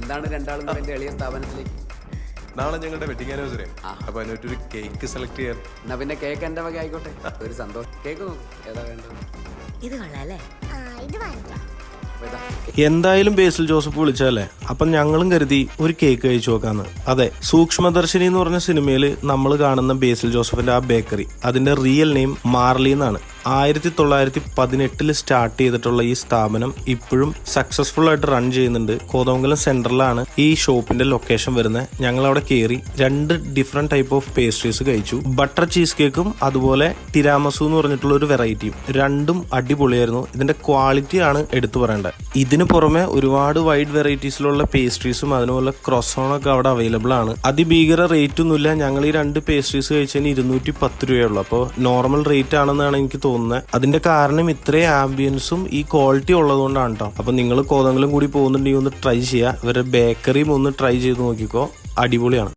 എന്താണ് രണ്ടാളും കൂടെ എൻ്റെ എളിയ സ്ഥാപനത്തിലേക്ക്? നാളെ ഞങ്ങളുടെ വെഡിങ് ആനിവേഴ്സറി, അപ്പൊ അതിനൊരു കേക്ക് സെലക്ട് ചെയ്യാൻ. എന്നാ പിന്നെ കേക്ക് എൻ്റെ വക ആയിക്കോട്ടെ. ഒരു സന്തോഷം. കേക്ക് നോക്കും ഏതാ വേണ്ടത്? ഇത് കൊള്ളാല്ലേ? ഇത് വാങ്ങിക്കാം. എന്തായാലും ബേസിൽ ജോസഫ് വിളിച്ചല്ലേ, അപ്പം ഞങ്ങളും കരുതി ഒരു കേക്ക് കഴിച്ചു നോക്കാന്ന്. അതെ, സൂക്ഷ്മദർശിനി എന്ന് പറഞ്ഞ സിനിമയിൽ നമ്മൾ കാണുന്ന ബേസിൽ ജോസഫിന്റെ ആ ബേക്കറി, അതിന്റെ റിയൽ നെയിം മാർലി എന്നാണ്. 1918 സ്റ്റാർട്ട് ചെയ്തിട്ടുള്ള ഈ സ്ഥാപനം ഇപ്പോഴും സക്സസ്ഫുൾ ആയിട്ട് റൺ ചെയ്യുന്നുണ്ട്. കോതമംഗലം സെന്ററിലാണ് ഈ ഷോപ്പിന്റെ ലൊക്കേഷൻ വരുന്നത്. ഞങ്ങൾ അവിടെ കയറി 2 ഡിഫറെന്റ് ടൈപ്പ് ഓഫ് പേസ്ട്രീസ് കഴിച്ചു. ബട്ടർ ചീസ് കേക്കും അതുപോലെ ടിരാമസു എന്ന് പറഞ്ഞിട്ടുള്ള ഒരു വെറൈറ്റിയും. രണ്ടും അടിപൊളിയായിരുന്നു. ഇതിന്റെ ക്വാളിറ്റി ആണ് എടുത്തു പറയേണ്ടത്. ഇതിന് പുറമെ ഒരുപാട് വൈഡ് വെറൈറ്റീസിലുള്ള പേസ്ട്രീസും അതുപോലെ ക്രോസോണൊക്കെ അവിടെ അവൈലബിൾ ആണ്. അതിഭീകര റേറ്റ് ഒന്നുമില്ല. ഞങ്ങൾ ഈ 2 പേസ്ട്രീസ് കഴിച്ചതിന് 210 രൂപയുള്ളൂ. അപ്പോൾ നോർമൽ റേറ്റ് ആണെന്നാണ് എനിക്ക് തോന്നുന്നത്. അതിന്റെ കാരണം ഇത്രയും ആംബിയൻസും ഈ ക്വാളിറ്റി ഉള്ളതുകൊണ്ടാണ് കേട്ടോ. അപ്പൊ നിങ്ങൾ കോതമംഗലം കൂടി പോകുന്നുണ്ടെങ്കിൽ ഒന്ന് ട്രൈ ചെയ്യുക. ഇവരുടെ ബേക്കറിയും ഒന്ന് ട്രൈ ചെയ്ത് നോക്കിക്കോ, അടിപൊളിയാണ്.